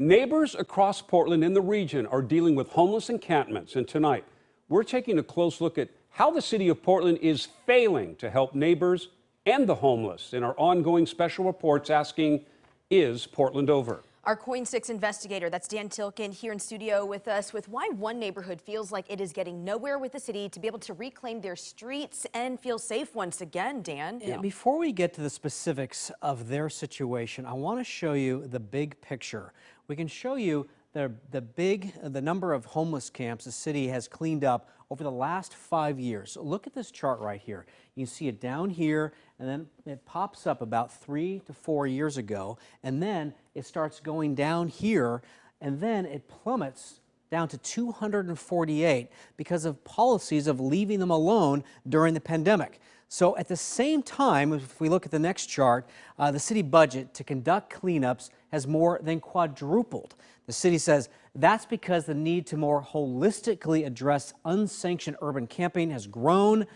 Neighbors across Portland and the region are dealing with homeless encampments, and tonight we're taking a close look at how the city of Portland is failing to help neighbors and the homeless in our ongoing special reports asking, is Portland over? Our KOIN 6 investigator, that's Dan Tilkin, here in studio with us with why one neighborhood feels like it is getting nowhere with the city to be able to reclaim their streets and feel safe once again, Dan. Yeah. Before we get to the specifics of their situation, I want to show you the big picture. We can show you the number of homeless camps the city has cleaned up over the last 5 years. Look at this chart right here. You see it down here, and then it pops up about 3 to 4 years ago, and then it starts going down here, and then it plummets down to 248 because of policies of leaving them alone during the pandemic. So at the same time, if we look at the next chart, the city budget to conduct cleanups has more than quadrupled. The city says that's because the need to more holistically address unsanctioned urban camping has grown,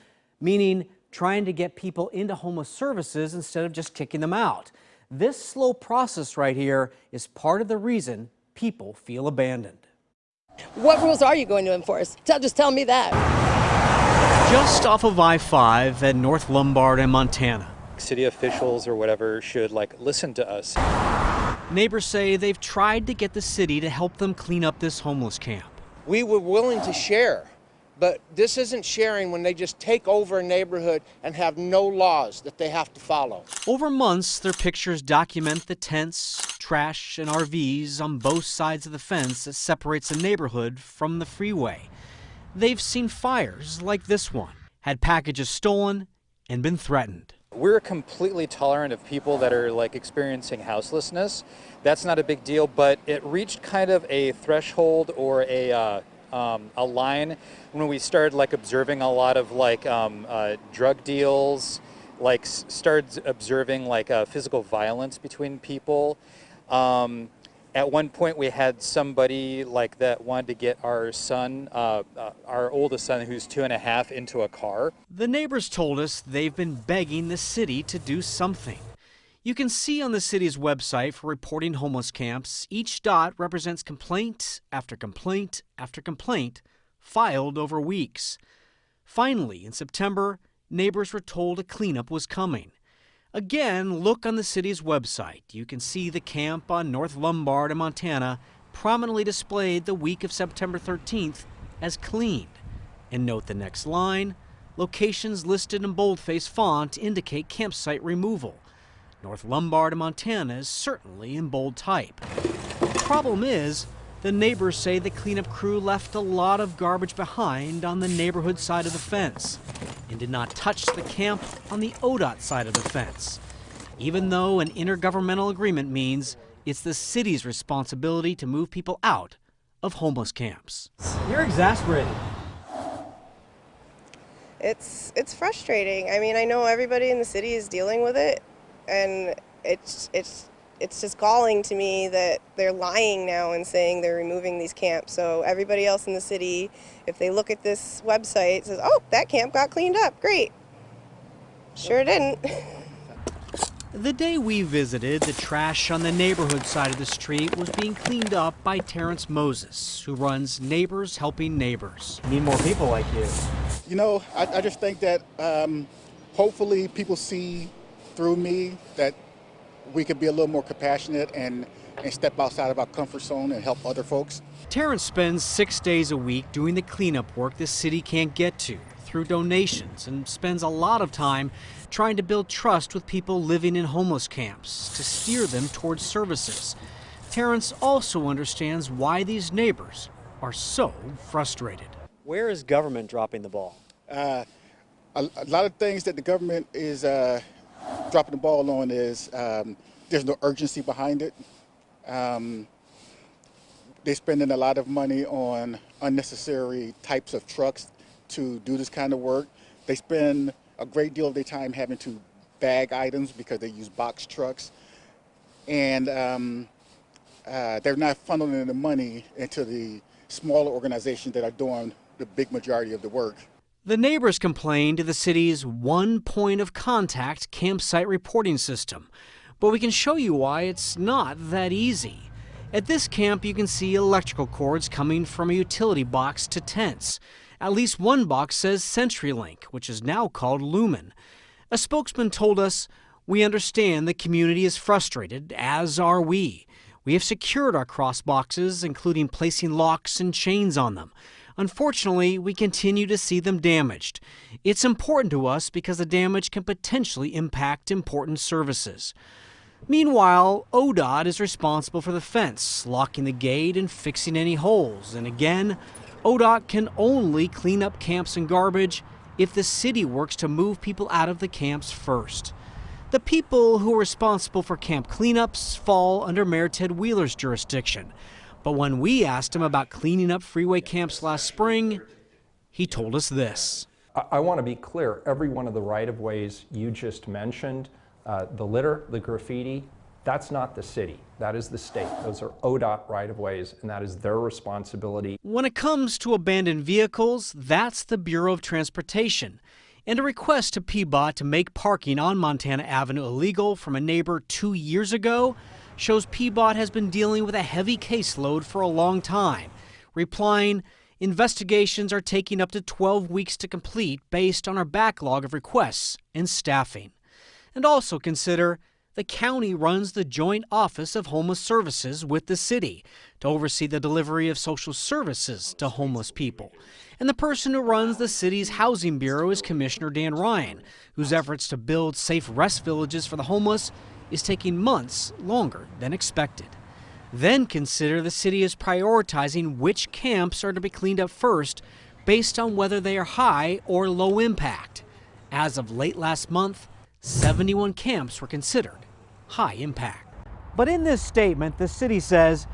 meaning trying to get people into homeless services instead of just kicking them out. This slow process right here is part of the reason people feel abandoned. What rules are you going to enforce? Just tell me that. Just off of I-5 at North Lombard and Montana. City officials or whatever should listen to us. Neighbors say they've tried to get the city to help them clean up this homeless camp. We were willing to share, but this isn't sharing when they just take over a neighborhood and have no laws that they have to follow. Over months, their pictures document the tents, trash, and RVs on both sides of the fence that separates the neighborhood from the freeway. They've seen fires like this one, had packages stolen, and been threatened. We're completely tolerant of people that are experiencing houselessness. That's not a big deal, but it reached kind of a threshold or a line when we started observing a lot of drug deals, started observing physical violence between people. At one point we had somebody that wanted to get our son, our oldest son who's 2.5, into a car. The neighbors told us they've been begging the city to do something. You can see on the city's website for reporting homeless camps, each dot represents complaint after complaint after complaint filed over weeks. Finally, in September, neighbors were told a cleanup was coming. Again, look on the city's website. You can see the camp on North Lombard in Montana prominently displayed the week of September 13th as cleaned. And note the next line, locations listed in boldface font indicate campsite removal. North Lombard in Montana is certainly in bold type. The problem is, the neighbors say the cleanup crew left a lot of garbage behind on the neighborhood side of the fence and did not touch the camp on the ODOT side of the fence, even though an intergovernmental agreement means it's the city's responsibility to move people out of homeless camps. You're exasperated. It's frustrating. I mean, I know everybody in the city is dealing with it, and it's just galling to me that they're lying now and saying they're removing these camps. So everybody else in the city, if they look at this website, says, oh, that camp got cleaned up, great. Sure didn't. The day we visited, the trash on the neighborhood side of the street was being cleaned up by Terrence Moses, who runs Neighbors Helping Neighbors. Need more people like you. You know, I just think that hopefully people see through me that we could be a little more compassionate and step outside of our comfort zone and help other folks. Terrence spends 6 days a week doing the cleanup work the city can't get to through donations, and spends a lot of time trying to build trust with people living in homeless camps to steer them towards services. Terrence also understands why these neighbors are so frustrated. Where is government dropping the ball? A lot of things that the government is dropping the ball on is there's no urgency behind it. They're spending a lot of money on unnecessary types of trucks to do this kind of work. They spend a great deal of their time having to bag items because they use box trucks. And they're not funneling the money into the smaller organizations that are doing the big majority of the work. The neighbors complained to the city's one point of contact campsite reporting system, but we can show you why it's not that easy. At this camp, you can see electrical cords coming from a utility box to tents. At least one box says CenturyLink, which is now called Lumen. A spokesman told us, "We understand the community is frustrated, as are we. We have secured our cross boxes, including placing locks and chains on them. Unfortunately, we continue to see them damaged. It's important to us because the damage can potentially impact important services." Meanwhile, ODOT is responsible for the fence, locking the gate and fixing any holes. And again, ODOT can only clean up camps and garbage if the city works to move people out of the camps first. The people who are responsible for camp cleanups fall under Mayor Ted Wheeler's jurisdiction. But when we asked him about cleaning up freeway camps last spring, he told us this. I want to be clear, every one of the right-of-ways you just mentioned, the litter, the graffiti, that's not the city. That is the state. Those are ODOT right-of-ways, and that is their responsibility. When it comes to abandoned vehicles, that's the Bureau of Transportation. And a request to PBOT to make parking on Montana Avenue illegal from a neighbor 2 years ago shows PBOT has been dealing with a heavy caseload for a long time, replying, "Investigations are taking up to 12 weeks to complete based on our backlog of requests and staffing." And also consider the county runs the Joint Office of Homeless Services with the city to oversee the delivery of social services to homeless people. And the person who runs the city's housing bureau is Commissioner Dan Ryan, whose efforts to build safe rest villages for the homeless is taking months longer than expected. Then consider the city is prioritizing which camps are to be cleaned up first based on whether they are high or low impact. As of late last month, 71 camps were considered high impact. But in this statement, the city says,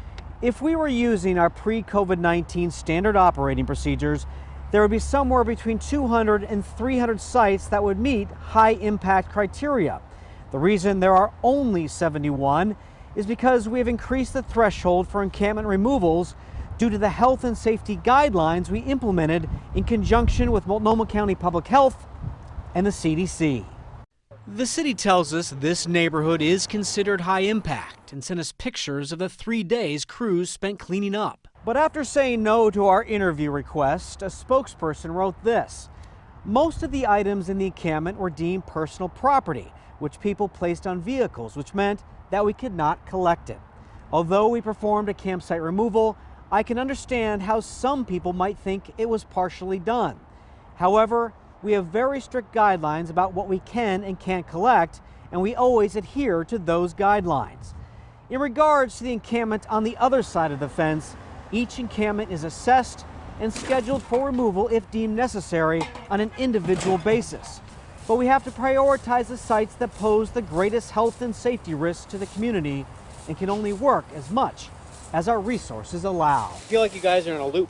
if we were using our pre-COVID-19 standard operating procedures, there would be somewhere between 200 and 300 sites that would meet high impact criteria. The reason there are only 71 is because we have increased the threshold for encampment removals due to the health and safety guidelines we implemented in conjunction with Multnomah County Public Health and the CDC. The city tells us this neighborhood is considered high impact and sent us pictures of the 3 days crews spent cleaning up. But after saying no to our interview request, a spokesperson wrote this. Most of the items in the encampment were deemed personal property, which people placed on vehicles, which meant that we could not collect it. Although we performed a campsite removal, I can understand how some people might think it was partially done. However, we have very strict guidelines about what we can and can't collect, and we always adhere to those guidelines. In regards to the encampment on the other side of the fence, each encampment is assessed and scheduled for removal if deemed necessary on an individual basis. But we have to prioritize the sites that pose the greatest health and safety risks to the community and can only work as much as our resources allow. I feel like you guys are in a loop.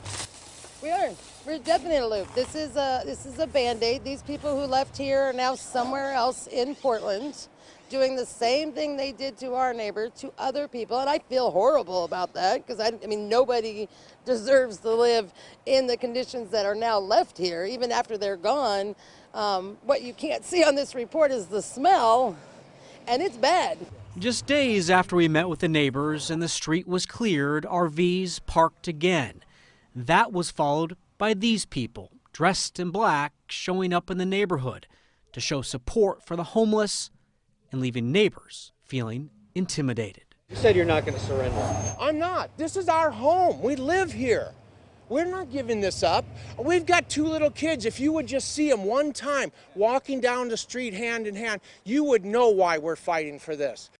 We are. We're definitely in a loop. This is a Band-Aid. These people who left here are now somewhere else in Portland doing the same thing they did to our neighbor, to other people. And I feel horrible about that because I mean, nobody deserves to live in the conditions that are now left here, even after they're gone. What you can't see on this report is the smell, and it's bad. Just days after we met with the neighbors and the street was cleared, RVs parked again. That was followed by these people, dressed in black, showing up in the neighborhood to show support for the homeless and leaving neighbors feeling intimidated. You said you're not going to surrender. I'm not. This is our home. We live here. We're not giving this up. We've got 2 little kids. If you would just see them one time walking down the street hand in hand, you would know why we're fighting for this.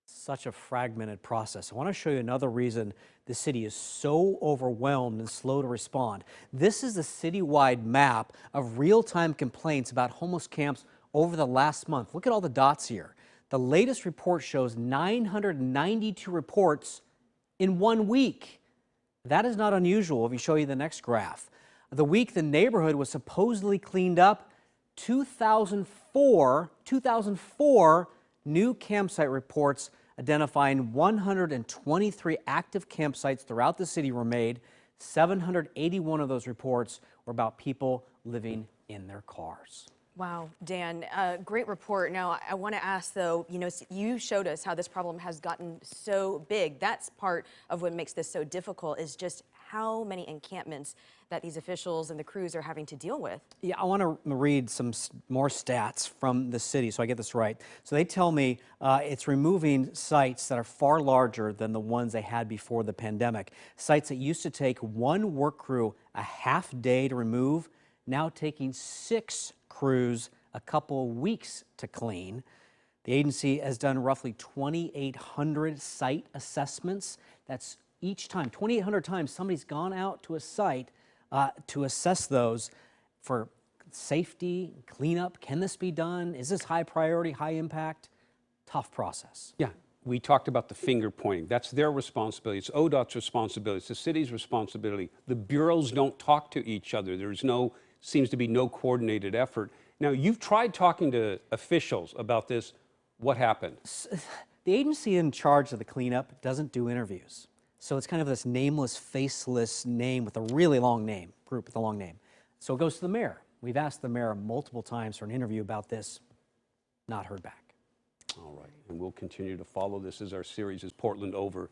Such a fragmented process. I want to show you another reason the city is so overwhelmed and slow to respond. This is a citywide map of real-time complaints about homeless camps over the last month. Look at all the dots here. The latest report shows 992 reports in 1 week. That is not unusual if you show you the next graph. The week the neighborhood was supposedly cleaned up, 2004 new campsite reports identifying 123 active campsites throughout the city were made. 781 of those reports were about people living in their cars. Wow, Dan, great report. Now, I want to ask though, you showed us how this problem has gotten so big. That's part of what makes this so difficult is just how many encampments that these officials and the crews are having to deal with. Yeah, I want to read some more stats from the city so I get this right. So they tell me it's removing sites that are far larger than the ones they had before the pandemic. Sites that used to take one work crew a half day to remove, now taking 6 crews a couple of weeks to clean. The agency has done roughly 2,800 site assessments. That's each time, 2,800 times somebody's gone out to a site to assess those for safety, cleanup. Can this be done? Is this high priority, high impact? Tough process. Yeah, we talked about the finger pointing. That's their responsibility. It's ODOT's responsibility. It's the city's responsibility. The bureaus don't talk to each other. Seems to be no coordinated effort. Now, you've tried talking to officials about this. What happened? The agency in charge of the cleanup doesn't do interviews. So it's kind of this nameless, faceless name with a really long name, group with a long name. So it goes to the mayor. We've asked the mayor multiple times for an interview about this, not heard back. All right, and we'll continue to follow this as our series is Portland Over.